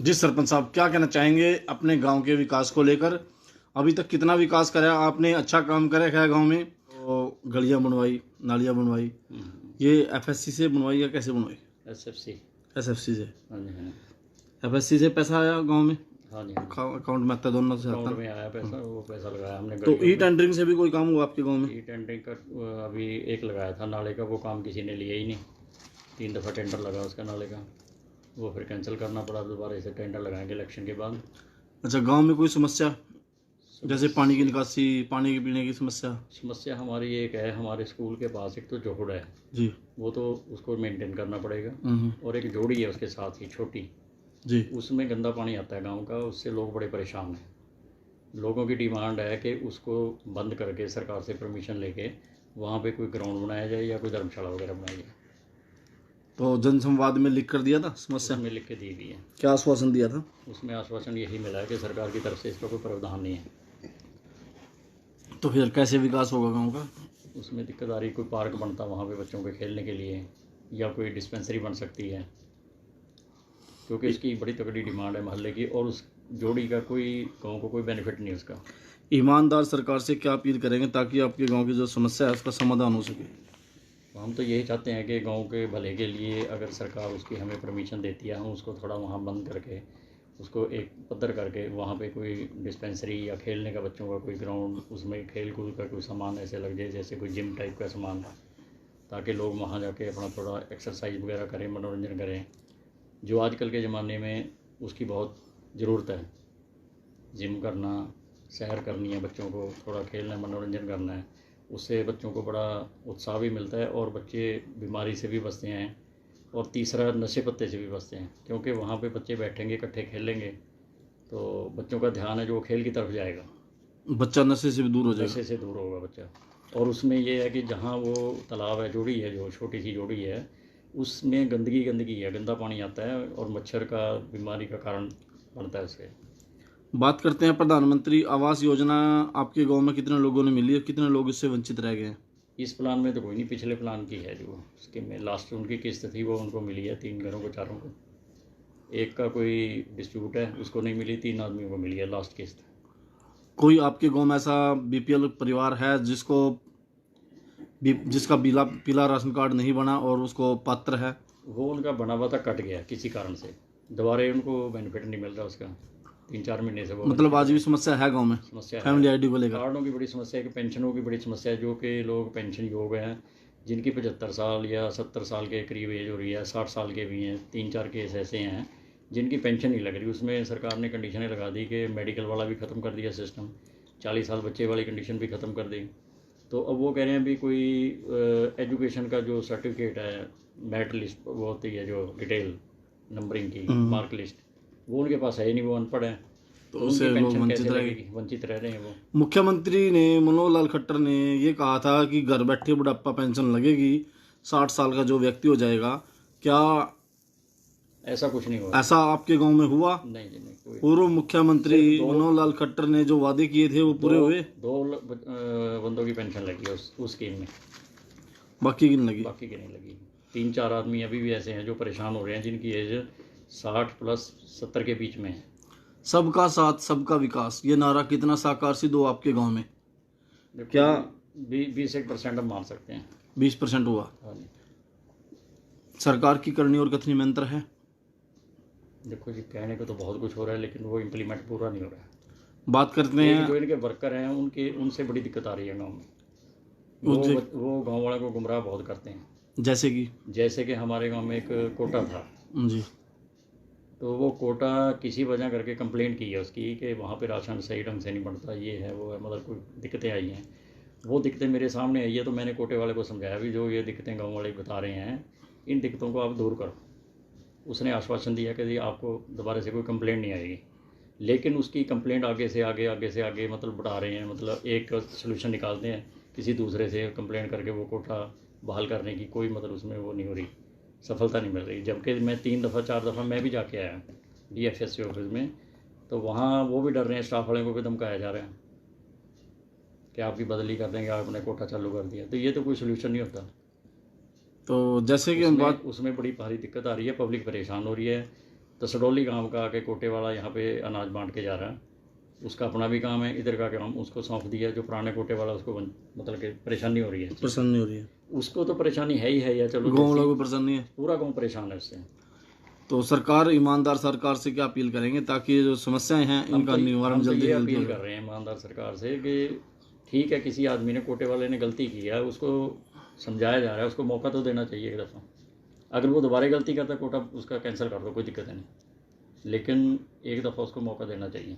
जी सरपंच साहब, क्या कहना चाहेंगे अपने गांव के विकास को लेकर? अभी तक कितना विकास करा आपने? अच्छा काम करा है गांव में? तो गलियां बनवाई, नालियां बनवाई, ये एफएससी से बनवाई या कैसे बनवाई? एसएफसी। एसएफसी से। हाँ जी, हाँ। एफएससी से पैसा आया गांव में? हाँ जी, हाँ जी। अकाउंट में आता, दोनों से आता? अकाउंट में आया पैसा, वो पैसा लगाया हमने तो गलियों ई में। टेंडरिंग से भी कोई काम हुआ आपके गांव में? ई टेंडरिंग का अभी एक लगाया था नाले का, वो काम किसी ने लिया ही नहीं। 3 दफ़ा टेंडर लगा उसका नाले का, वो फिर कैंसिल करना पड़ा। दोबारा से टेंडर लगाएंगे इलेक्शन के बाद। अच्छा, गांव में कोई समस्या जैसे पानी की निकासी, पानी की पीने की समस्या? समस्या हमारी एक है, हमारे स्कूल के पास एक तो जोहड़ है जी वो तो उसको मेंटेन करना पड़ेगा, और एक जोड़ी है उसके साथ ही छोटी, जी। उसमें गंदा पानी आता है गांव का, उससे लोग बड़े परेशान हैं। लोगों की डिमांड है कि उसको बंद करके सरकार से परमिशन लेके वहाँ पे कोई ग्राउंड बनाया जाए या कोई धर्मशाला वगैरह बनाई जाए। तो जनसंवाद में लिख कर दिया था समस्या? उसमें लिख के दी भी है। क्या आश्वासन दिया था? उसमें आश्वासन यही मिला है कि सरकार की तरफ से इसका कोई प्रावधान नहीं है। तो फिर कैसे विकास होगा गांव का? उसमें दिक्कत आ रही, कोई पार्क बनता वहाँ पे बच्चों के खेलने के लिए, या कोई डिस्पेंसरी बन सकती है, क्योंकि इसकी बड़ी तगड़ी डिमांड है मोहल्ले की, और उस जोड़ी का कोई गाँव को कोई बेनिफिट नहीं उसका। ईमानदार सरकार से क्या अपील करेंगे ताकि आपके गांव की जो समस्या है उसका समाधान हो सके? तो हम तो यही चाहते हैं कि गांव के भले के लिए अगर सरकार उसकी हमें परमिशन देती है, हम उसको थोड़ा वहाँ बंद करके उसको एक पद्धर करके वहाँ पे कोई डिस्पेंसरी या खेलने का बच्चों का कोई ग्राउंड, उसमें खेल कूद का कोई सामान ऐसे लग जाए जैसे कोई जिम टाइप का सामान, ताकि लोग वहाँ जाके अपना थोड़ा एक्सरसाइज वगैरह करें, मनोरंजन करें, जो आजकल के ज़माने में उसकी बहुत ज़रूरत है। जिम करना, सैर करनी है, बच्चों को थोड़ा खेलना, मनोरंजन करना है, उससे बच्चों को बड़ा उत्साह भी मिलता है और बच्चे बीमारी से भी बचते हैं, और तीसरा नशे पत्ते से भी बचते हैं, क्योंकि वहाँ पे बच्चे बैठेंगे, इकट्ठे खेलेंगे, तो बच्चों का ध्यान है जो खेल की तरफ जाएगा, बच्चा नशे से भी दूर हो नशे जाएगा। से दूर होगा बच्चा। और उसमें ये है कि जहाँ वो तालाब है, जोड़ी है, जो छोटी सी जोड़ी है, उसमें गंदगी गंदगी है, गंदा पानी आता है और मच्छर का बीमारी का कारण बनता है उससे। बात करते हैं प्रधानमंत्री आवास योजना, आपके गांव में कितने लोगों ने मिली है? कितने लोग इससे वंचित रह गए हैं? इस प्लान में तो कोई नहीं, पिछले प्लान की है जो स्कीम में लास्ट उनकी किस्त थी वो उनको मिली है, 3 घरों को, 4 को। एक का कोई डिस्प्यूट है, उसको नहीं मिली, 3 आदमियों को मिली है लास्ट किस्त। कोई आपके गांव में ऐसा बीपीएल परिवार है जिसका पीला पीला राशन कार्ड नहीं बना और उसको पात्र है? वो उनका बना हुआ था, कट गया किसी कारण से, दोबारा उनको बेनिफिट नहीं मिल रहा उसका, 3-4 महीने से वो मतलब आज भी समस्या है गांव में समस्या फैमिली है। आईडी को लेकर? कार्डों की बड़ी समस्या है कि पेंशनों की बड़ी समस्या है, जो कि लोग पेंशन योग हैं, जिनकी 75 साल या 70 साल के करीब एज हो रही है, 60 साल के भी हैं, 3-4 केस ऐसे हैं जिनकी पेंशन नहीं लग रही। उसमें सरकार ने कंडीशनें लगा दी कि मेडिकल वाला भी ख़त्म कर दिया सिस्टम, 40 साल बच्चे वाली कंडीशन भी ख़त्म कर दी। तो अब वो कह रहे हैं भी कोई एजुकेशन का जो सर्टिफिकेट है, मेरिट लिस्ट वो होती है जो डिटेल नंबरिंग की मार्क लिस्ट, वो उनके पास है ही नहीं, वो अनपढ़ है, तो उनकी उससे लोग पेंशन वंचित कैसे रह गए। लगेगी? वंचित रह रहे हैं वो। मुख्यमंत्री ने, मनोहर लाल खट्टर ने ये कहा था कि घर बैठे बुढ़ापा पेंशन लगेगी 60 साल का जो व्यक्ति हो जाएगा। क्या ऐसा कुछ नहीं हुआ। ऐसा आपके गांव में हुआ? नहीं जी, नहीं कोई। पूर्व मुख्यमंत्री सिर्फ मनोहर लाल खट्टर ने जो वादे किए थे वो पूरे हुए? 2 बंदों की पेंशन लगी है उस स्कीम में, बाकी की नहीं लगी? बाकी की नहीं लगी। 3-4 आदमी अभी भी ऐसे हैं जो परेशान हो रहे हैं, जिनकी एज 60 प्लस 70 के बीच में है। सबका साथ सबका विकास, ये नारा कितना साकार सिद्ध हो आपके गांव में? क्या 20% हम मान सकते हैं। 20% हुआ? हाँ जी। सरकार की करनी और कथनी में अंतर है? देखो जी, कहने को तो बहुत कुछ हो रहा है, लेकिन वो इम्प्लीमेंट पूरा नहीं हो रहा है। बात करते जो हैं इनके वर्कर हैं उनसे बड़ी दिक्कत आ रही है गाँव में। वो गाँव वालों को गुमराह बहुत करते हैं। जैसे कि हमारे गाँव में एक कोटा था जी, तो वो कोटा किसी वजह करके कंप्लेंट की है उसकी कि वहाँ पे राशन सही ढंग से नहीं बनता, ये है वो है, मतलब कोई दिक्कतें आई हैं। वो दिक्कतें मेरे सामने आई है, तो मैंने कोटे वाले को समझाया भी जो ये दिक्कतें गाँव वाले बता रहे हैं, इन दिक्कतों को आप दूर करो। उसने आश्वासन दिया कि जी आपको दोबारा से कोई कंप्लेंट नहीं आएगी, लेकिन उसकी कंप्लेंट आगे से आगे मतलब बढ़ा रहे हैं, मतलब एक सोल्यूशन निकालते हैं, किसी दूसरे से कंप्लेंट करके वो कोटा बहाल करने की कोई मतलब उसमें वो नहीं हो रही, सफलता नहीं मिल रही। जबकि मैं 3 दफ़ा 4 दफ़ा मैं भी जाके आया DFSC ऑफिस में, तो वहाँ वो भी डर रहे हैं, स्टाफ वाले को भी धमकाया जा रहा है कि आपकी बदली कर देंगे, आपने कोटा चालू कर दिया। तो ये तो कोई सोल्यूशन नहीं होता। तो जैसे कि हम बात, उसमें बड़ी भारी दिक्कत आ रही है, पब्लिक परेशान हो रही है, तसडोली गांव का आके कोटे वाला यहाँ पे अनाज बांट के जा रहा है, उसका अपना भी काम है, इधर का काम उसको सौंप दिया। जो पुराने कोटे वाला उसको मतलब कि परेशानी हो रही है, परेशानी हो रही है, उसको तो परेशानी है ही है, या चलो गाँव वालों को परेशानी है। पूरा गाँव परेशान है इससे। तो सरकार, ईमानदार सरकार से क्या अपील करेंगे ताकि ये जो समस्याएं हैं इनका निवारण हम तो जल्दी ये जल्दी अपील हो? कर रहे हैं ईमानदार सरकार से कि ठीक है, किसी आदमी ने, कोटे वाले ने गलती की है, उसको समझाया जा रहा है, उसको मौका तो देना चाहिए एक दफ़ा। अगर वो दोबारा गलती करता है, कोटा उसका कैंसिल कर दो, कोई दिक्कत नहीं, लेकिन एक दफ़ा उसको मौका देना चाहिए।